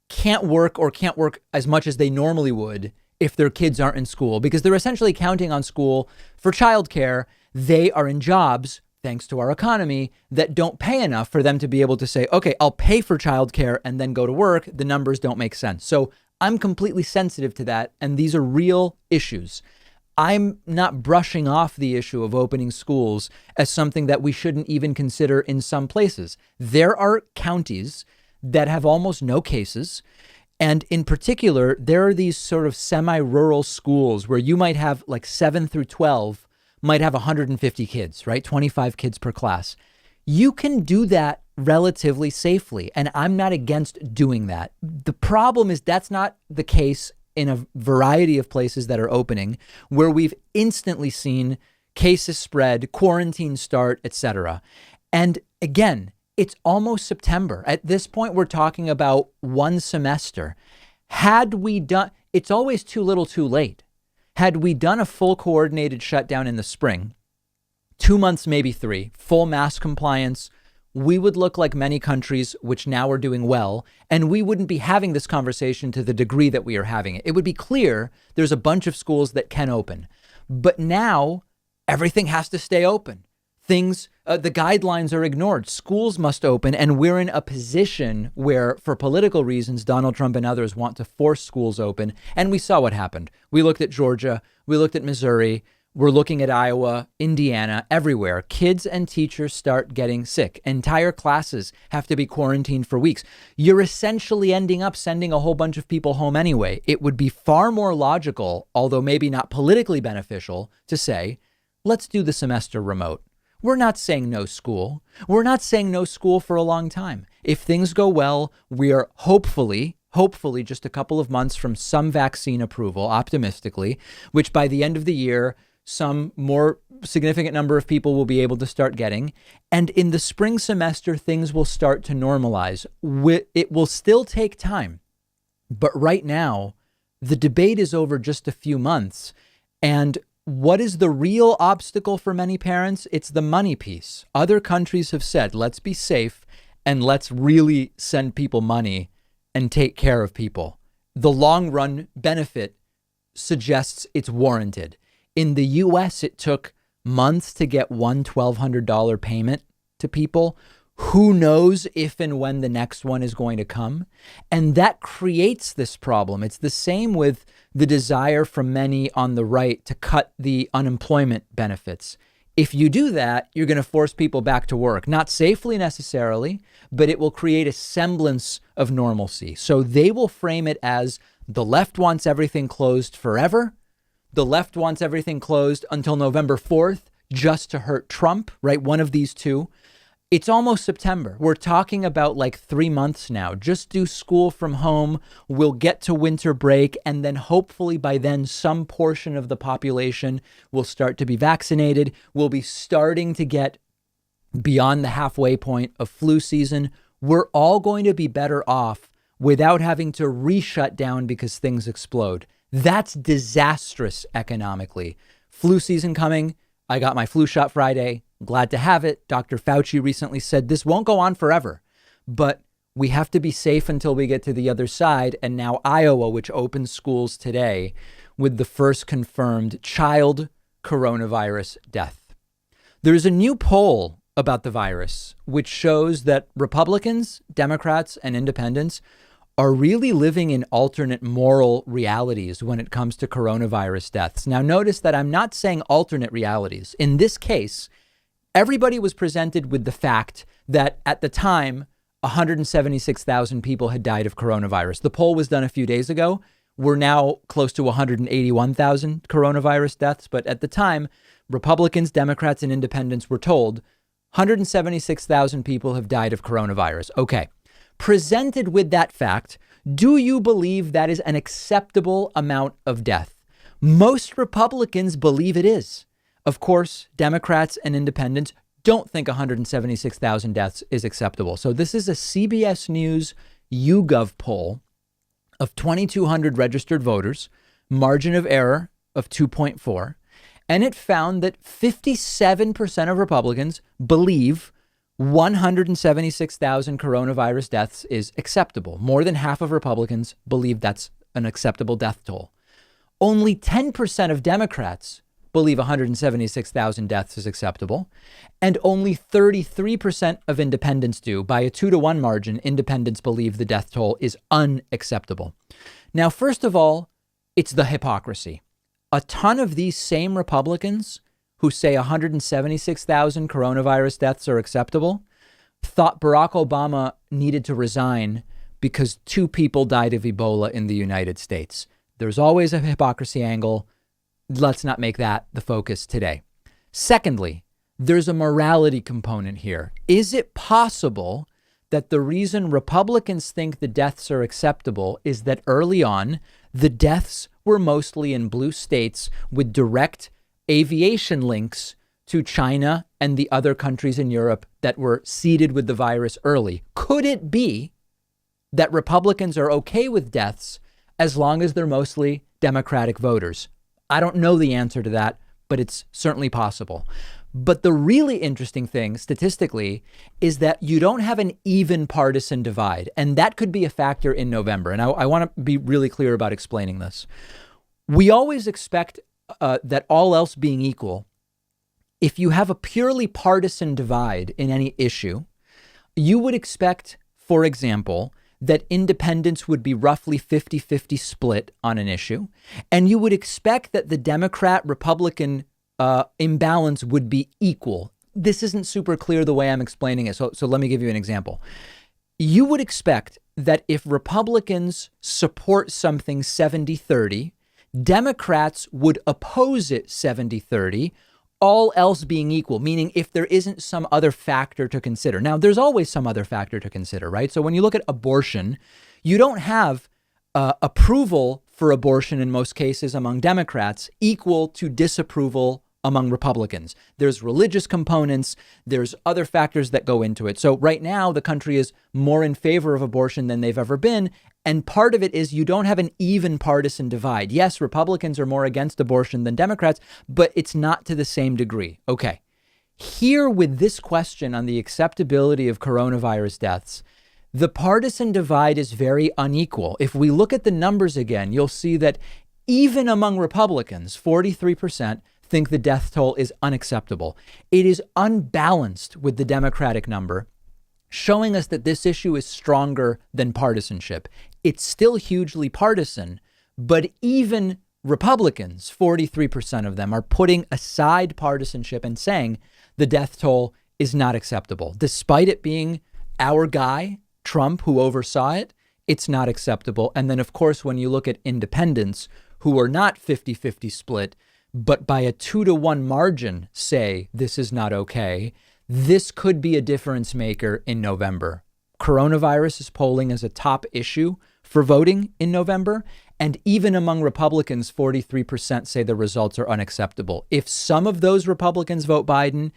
can't work or can't work as much as they normally would if their kids aren't in school, because they're essentially counting on school for childcare. They are in jobs, thanks to our economy, that don't pay enough for them to be able to say, okay, I'll pay for childcare and then go to work. The numbers don't make sense. So I'm completely sensitive to that. And these are real issues. I'm not brushing off the issue of opening schools as something that we shouldn't even consider in some places. There are counties that have almost no cases. And in particular, there are these sort of semi-rural schools where you might have like 7 through 12 might have 150 kids, right? 25 kids per class. You can do that relatively safely. And I'm not against doing that. The problem is that's not the case in a variety of places that are opening, where we've instantly seen cases spread, quarantine start, etc. And again, it's almost September. At this point, we're talking about one semester. Had we done, it's always too little too late. Had we done a full coordinated shutdown in the spring, 2 months, maybe 3, full mask compliance, we would look like many countries which now are doing well, and we wouldn't be having this conversation to the degree that we are having it. It would be clear there's a bunch of schools that can open, but now everything has to stay open. Things, the guidelines are ignored. Schools must open, and we're in a position where, for political reasons, Donald Trump and others want to force schools open. And we saw what happened. We looked at Georgia, we looked at Missouri, we're looking at Iowa, Indiana, everywhere. Kids and teachers start getting sick. Entire classes have to be quarantined for weeks. You're essentially ending up sending a whole bunch of people home anyway. It would be far more logical, although maybe not politically beneficial, to say, let's do the semester remote. We're not saying no school. We're not saying no school for a long time. If things go well, we are hopefully just a couple of months from some vaccine approval, optimistically, which by the end of the year, some more significant number of people will be able to start getting. And in the spring semester, things will start to normalize. It will still take time. But right now, the debate is over just a few months. And what is the real obstacle for many parents? It's the money piece. Other countries have said, let's be safe and let's really send people money and take care of people. The long run benefit suggests it's warranted. In the US, it took months to get one $1,200 payment to people. Who knows if and when the next one is going to come? And that creates this problem. It's the same with the desire from many on the right to cut the unemployment benefits. If you do that, you're going to force people back to work, not safely necessarily, but it will create a semblance of normalcy. So they will frame it as the left wants everything closed forever. The left wants everything closed until November 4th, just to hurt Trump, right? One of these two. It's almost September. We're talking about like 3 months now. Just do school from home. We'll get to winter break. And then hopefully by then, some portion of the population will start to be vaccinated. We'll be starting to get beyond the halfway point of flu season. We're all going to be better off without having to re-shut down because things explode. That's disastrous economically. Flu season coming. I got my flu shot Friday. Glad to have it. Dr. Fauci recently said this won't go on forever, but we have to be safe until we get to the other side. And now Iowa, which opens schools today with the first confirmed child coronavirus death. There's a new poll about the virus, which shows that Republicans, Democrats, and independents are really living in alternate moral realities when it comes to coronavirus deaths. Now, notice that I'm not saying alternate realities. In this case, everybody was presented with the fact that at the time, 176,000 people had died of coronavirus. The poll was done a few days ago. We're now close to 181,000 coronavirus deaths. But at the time, Republicans, Democrats, and independents were told 176,000 people have died of coronavirus. Okay. Presented with that fact, do you believe that is an acceptable amount of death? Most Republicans believe it is. Of course, Democrats and independents don't think 176,000 deaths is acceptable. So this is a CBS News YouGov poll of 2,200 registered voters, margin of error of 2.4. And it found that 57% of Republicans believe 176,000 coronavirus deaths is acceptable. More than half of Republicans believe that's an acceptable death toll. Only 10% of Democrats believe 176,000 deaths is acceptable. And only 33% of independents do. By a 2-to-1 margin, independents believe the death toll is unacceptable. Now, first of all, it's the hypocrisy. A ton of these same Republicans who say 176,000 coronavirus deaths are acceptable thought Barack Obama needed to resign because 2 people died of Ebola in the United States. There's always a hypocrisy angle. Let's not make that the focus today. Secondly, there's a morality component here. Is it possible that the reason Republicans think the deaths are acceptable is that early on, the deaths were mostly in blue states with direct aviation links to China and the other countries in Europe that were seeded with the virus early? Could it be that Republicans are okay with deaths as long as they're mostly Democratic voters? I don't know the answer to that, but it's certainly possible. But the really interesting thing statistically is that you don't have an even partisan divide, and that could be a factor in November. And I want to be really clear about explaining this. We always expect that all else being equal, if you have a purely partisan divide in any issue, you would expect, for example, that independents would be roughly 50-50 split on an issue. And you would expect that the Democrat-Republican imbalance would be equal. This isn't super clear the way I'm explaining it. So let me give you an example. You would expect that if Republicans support something 70-30, Democrats would oppose it 70-30, all else being equal, meaning if there isn't some other factor to consider. Now, there's always some other factor to consider, right? So when you look at abortion, you don't have approval for abortion in most cases among Democrats equal to disapproval among Republicans. There's religious components. There's other factors that go into it. So right now, the country is more in favor of abortion than they've ever been. And part of it is you don't have an even partisan divide. Yes, Republicans are more against abortion than Democrats, but it's not to the same degree. Okay. Here with this question on the acceptability of coronavirus deaths, the partisan divide is very unequal. If we look at the numbers again, you'll see that even among Republicans, 43% think the death toll is unacceptable. It is unbalanced with the Democratic number, showing us that this issue is stronger than partisanship. It's still hugely partisan, but even Republicans, 43% of them, are putting aside partisanship and saying the death toll is not acceptable. Despite it being our guy, Trump, who oversaw it, it's not acceptable. And then, of course, when you look at independents who are not 50-50 split, but by a 2-to-1 margin say this is not okay, this could be a difference maker in November. Coronavirus is polling as a top issue for voting in November. And even among Republicans, 43% say the results are unacceptable. If some of those Republicans vote Biden,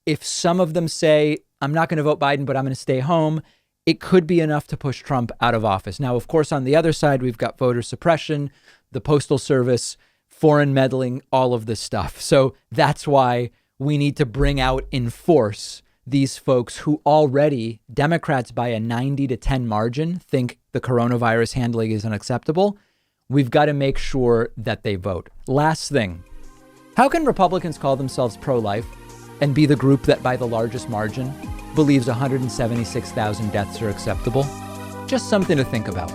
if some of them say, I'm not going to vote Biden, but I'm going to stay home, it could be enough to push Trump out of office. Now, of course, on the other side, we've got voter suppression, the Postal Service, foreign meddling, all of this stuff. So that's why we need to bring out in force these folks who already, Democrats by a 90-10 margin, think the coronavirus handling is unacceptable. We've got to make sure that they vote. Last thing, how can Republicans call themselves pro-life and be the group that by the largest margin believes 176,000 deaths are acceptable? Just something to think about.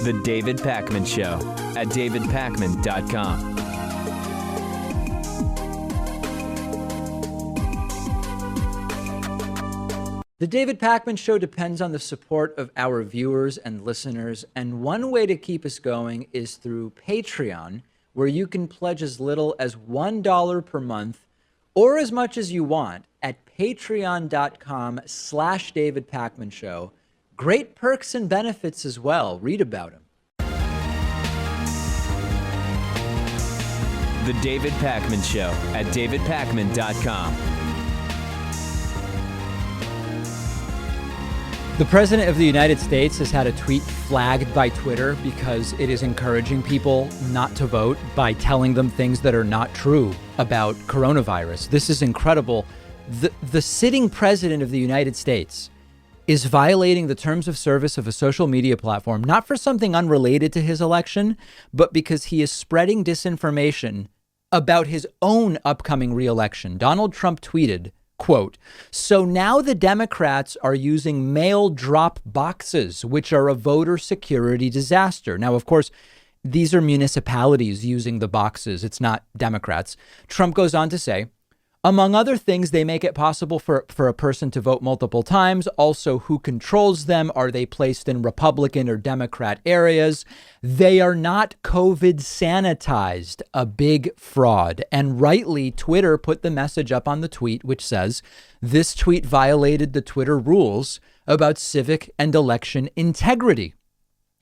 The David Pakman Show at davidpakman.com. The David Pakman Show depends on the support of our viewers and listeners, and one way to keep us going is through Patreon, where you can pledge as little as $1 per month or as much as you want at patreon.com/David Pakman Show. Great perks and benefits as well. Read about them. The David Pakman Show at davidpakman.com. The President of the United States has had a tweet flagged by Twitter because it is encouraging people not to vote by telling them things that are not true about coronavirus. This is incredible. The sitting president of the United States is violating the terms of service of a social media platform, not for something unrelated to his election, but because he is spreading disinformation about his own upcoming reelection. Donald Trump tweeted, quote, "So now the Democrats are using mail drop boxes, which are a voter security disaster." Now, of course, these are municipalities using the boxes. It's not Democrats. Trump goes on to say, among other things, they make it possible for a person to vote multiple times. Also, who controls them? Are they placed in Republican or Democrat areas? They are not COVID sanitized, a big fraud. And rightly, Twitter put the message up on the tweet, which says, this tweet violated the Twitter rules about civic and election integrity.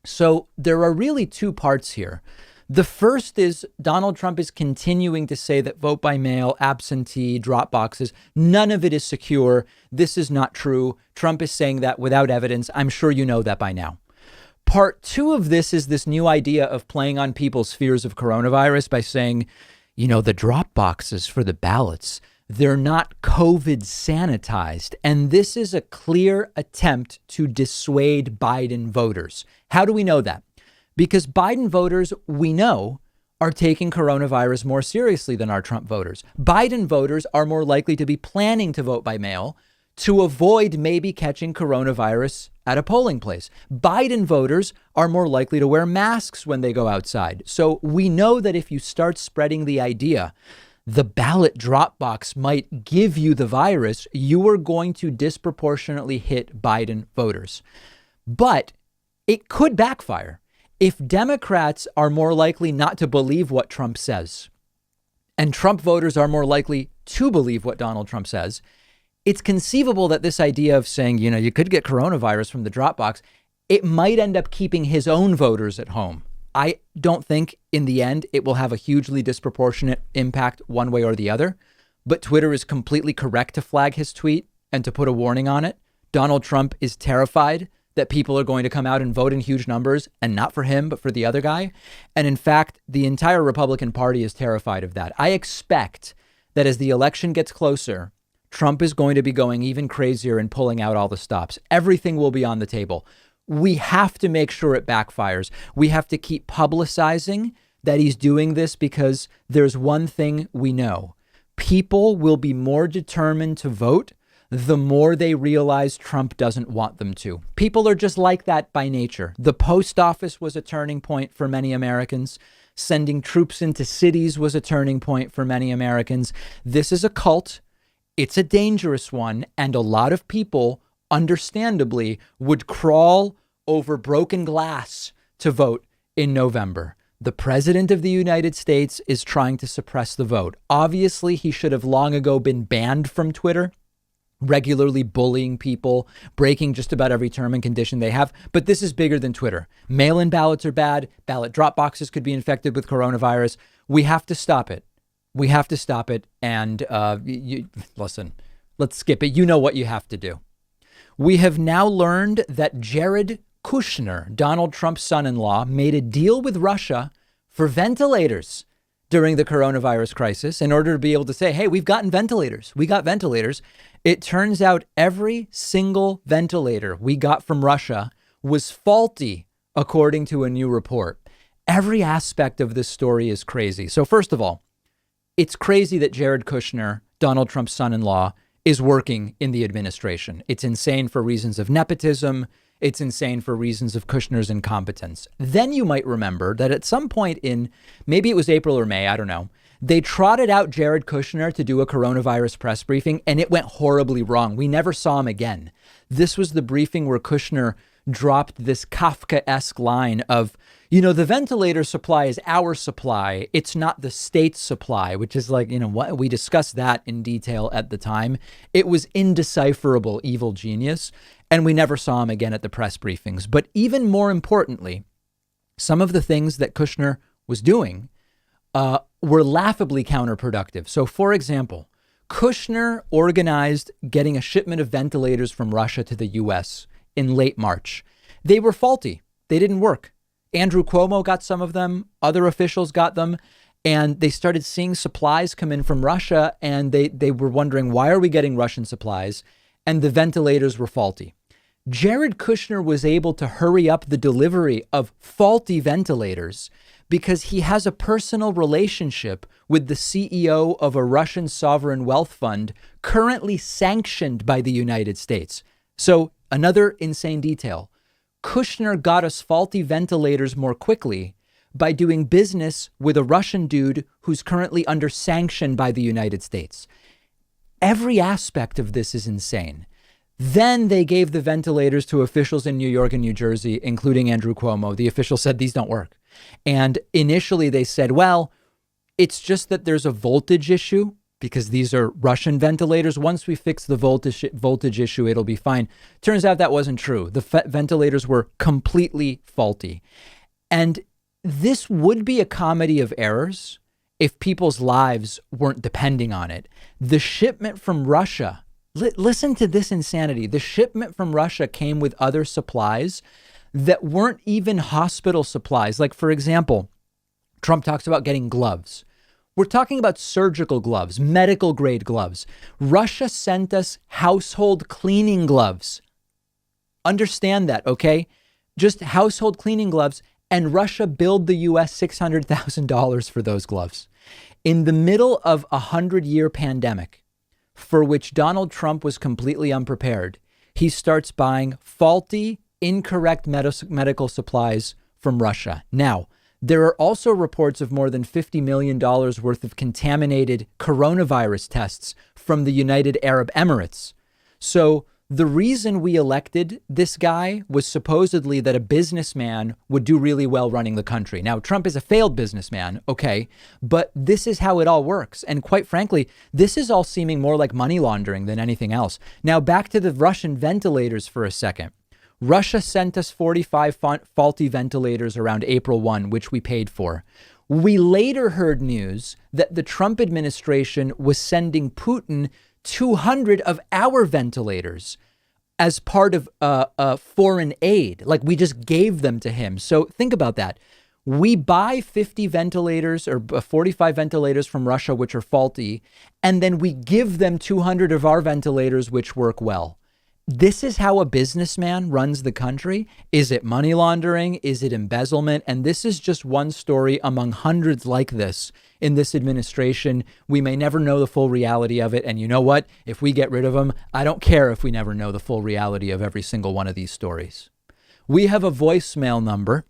So there are really two parts here. The first is Donald Trump is continuing to say that vote by mail, absentee, drop boxes, none of it is secure. This is not true. Trump is saying that without evidence. I'm sure you know that by now. Part two of this is this new idea of playing on people's fears of coronavirus by saying, you know, the drop boxes for the ballots, they're not COVID sanitized. And this is a clear attempt to dissuade Biden voters. How do we know that? Because Biden voters, we know, are taking coronavirus more seriously than our Trump voters. Biden voters are more likely to be planning to vote by mail to avoid maybe catching coronavirus at a polling place. Biden voters are more likely to wear masks when they go outside. So we know that if you start spreading the idea the ballot drop box might give you the virus, you are going to disproportionately hit Biden voters. But it could backfire. If Democrats are more likely not to believe what Trump says, and Trump voters are more likely to believe what Donald Trump says, it's conceivable that this idea of saying, you know, you could get coronavirus from the drop box, it might end up keeping his own voters at home. I don't think in the end it will have a hugely disproportionate impact one way or the other, but Twitter is completely correct to flag his tweet and to put a warning on it. Donald Trump is terrified that people are going to come out and vote in huge numbers, and not for him, but for the other guy. And in fact, the entire Republican Party is terrified of that. I expect that as the election gets closer, Trump is going to be going even crazier and pulling out all the stops. Everything will be on the table. We have to make sure it backfires. We have to keep publicizing that he's doing this, because there's one thing we know. People will be more determined to vote the more they realize Trump doesn't want them to. People are just like that by nature. The post office was a turning point for many Americans. Sending troops into cities was a turning point for many Americans. This is a cult. It's a dangerous one. And a lot of people, understandably, would crawl over broken glass to vote in November. The president of the United States is trying to suppress the vote. Obviously, he should have long ago been banned from Twitter, regularly bullying people, breaking just about every term and condition they have. But this is bigger than Twitter. Mail-in ballots are bad. Ballot drop boxes could be infected with coronavirus. We have to stop it. We have to stop it. And listen, let's skip it. You know what you have to do. We have now learned that Jared Kushner, Donald Trump's son-in-law, made a deal with Russia for ventilators during the coronavirus crisis in order to be able to say, hey, we've gotten ventilators. We got ventilators. It turns out every single ventilator we got from Russia was faulty, according to a new report. Every aspect of this story is crazy. So first of all, it's crazy that Jared Kushner, Donald Trump's son-in-law, is working in the administration. It's insane for reasons of nepotism. It's insane for reasons of Kushner's incompetence. Then you might remember that at some point in, maybe it was April or May, I don't know, they trotted out Jared Kushner to do a coronavirus press briefing, and it went horribly wrong. We never saw him again. This was the briefing where Kushner dropped this Kafka-esque line of, you know, the ventilator supply is our supply. It's not the state's supply, which is like, you know, what we discussed that in detail at the time. It was indecipherable evil genius. And we never saw him again at the press briefings. But even more importantly, some of the things that Kushner was doing were laughably counterproductive. So, for example, Kushner organized getting a shipment of ventilators from Russia to the U.S. in late March. They were faulty. They didn't work. Andrew Cuomo got some of them. Other officials got them. And they started seeing supplies come in from Russia, and they were wondering, why are we getting Russian supplies? And the ventilators were faulty. Jared Kushner was able to hurry up the delivery of faulty ventilators because he has a personal relationship with the CEO of a Russian sovereign wealth fund currently sanctioned by the United States. So another insane detail. Kushner got us faulty ventilators more quickly by doing business with a Russian dude who's currently under sanction by the United States. Every aspect of this is insane. Then they gave the ventilators to officials in New York and New Jersey, including Andrew Cuomo. The officials said these don't work. And initially they said, well, it's just that there's a voltage issue because these are Russian ventilators. Once we fix the voltage issue, it'll be fine. Turns out that wasn't true. The ventilators were completely faulty. And this would be a comedy of errors if people's lives weren't depending on it. The shipment from Russia, listen to this insanity. The shipment from Russia came with other supplies that weren't even hospital supplies. Like, for example, Trump talks about getting gloves. We're talking about surgical gloves, medical grade gloves. Russia sent us household cleaning gloves. Understand that, okay? Just household cleaning gloves. And Russia billed the U.S. $600,000 for those gloves. In the middle of a 100-year pandemic for which Donald Trump was completely unprepared, he starts buying faulty, incorrect medical supplies from Russia. Now, there are also reports of more than $50 million worth of contaminated coronavirus tests from the United Arab Emirates. So the reason we elected this guy was supposedly that a businessman would do really well running the country. Now, Trump is a failed businessman, okay, but this is how it all works. And quite frankly, this is all seeming more like money laundering than anything else. Now, back to the Russian ventilators for a second. Russia sent us 45 faulty ventilators around April 1, which we paid for. We later heard news that the Trump administration was sending Putin 200 of our ventilators as part of foreign aid. Like, we just gave them to him. So think about that. We buy 50 ventilators or 45 ventilators from Russia, which are faulty, and then we give them 200 of our ventilators, which work well. This is how a businessman runs the country. Is it money laundering? Is it embezzlement? And this is just one story among hundreds like this in this administration. We may never know the full reality of it. And you know what? If we get rid of them, I don't care if we never know the full reality of every single one of these stories. We have a voicemail number,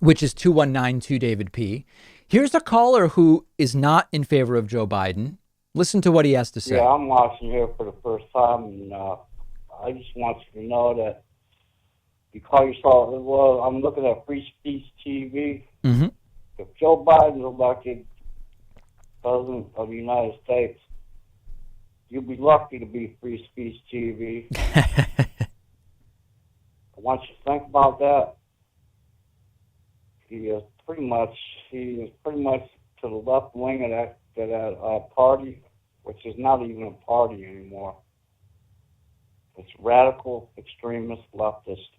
which is 2192-DAVID-P. Here's a caller who is not in favor of Joe Biden. Listen to what he has to say. Yeah, I'm watching here for the first time, and I just want you to know that you call yourself, well, I'm looking at Free Speech TV. Mm-hmm. If Joe Biden is elected President of the United States, you'll be lucky to be Free Speech TV. I want you to think about that. He is pretty much to the left wing of that party, which is not even a party anymore. It's radical, extremist, leftist.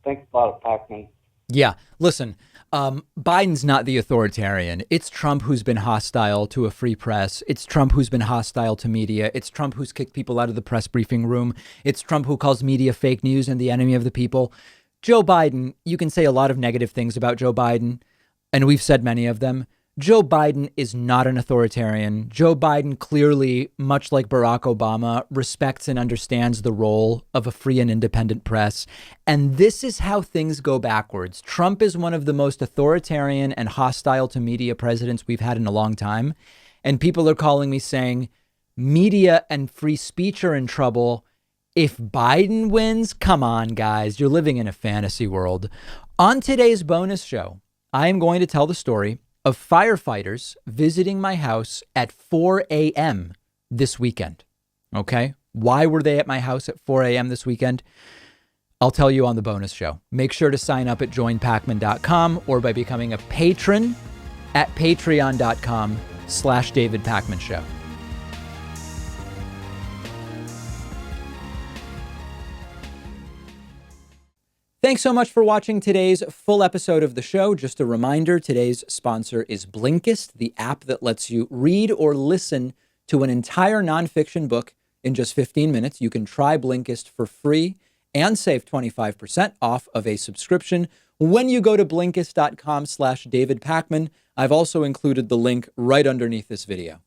Think about it, Pacman. Yeah, listen, Biden's not the authoritarian. It's Trump who's been hostile to a free press. It's Trump who's been hostile to media. It's Trump who's kicked people out of the press briefing room. It's Trump who calls media fake news and the enemy of the people. Joe Biden, you can say a lot of negative things about Joe Biden, and we've said many of them. Joe Biden is not an authoritarian. Joe Biden clearly, much like Barack Obama, respects and understands the role of a free and independent press. And this is how things go backwards. Trump is one of the most authoritarian and hostile to media presidents we've had in a long time. And people are calling me saying media and free speech are in trouble. If Biden wins, come on, guys, you're living in a fantasy world. On today's bonus show, I am going to tell the story of firefighters visiting my house at 4 a.m. this weekend. Okay? Why were they at my house at 4 a.m. this weekend? I'll tell you on the bonus show. Make sure to sign up at joinpacman.com or by becoming a patron at patreon.com/David Pakman Show. Thanks so much for watching today's full episode of the show. Just a reminder, today's sponsor is Blinkist, the app that lets you read or listen to an entire nonfiction book in just 15 minutes. You can try Blinkist for free and save 25% off of a subscription when you go to Blinkist.com/David Pakman. I've also included the link right underneath this video.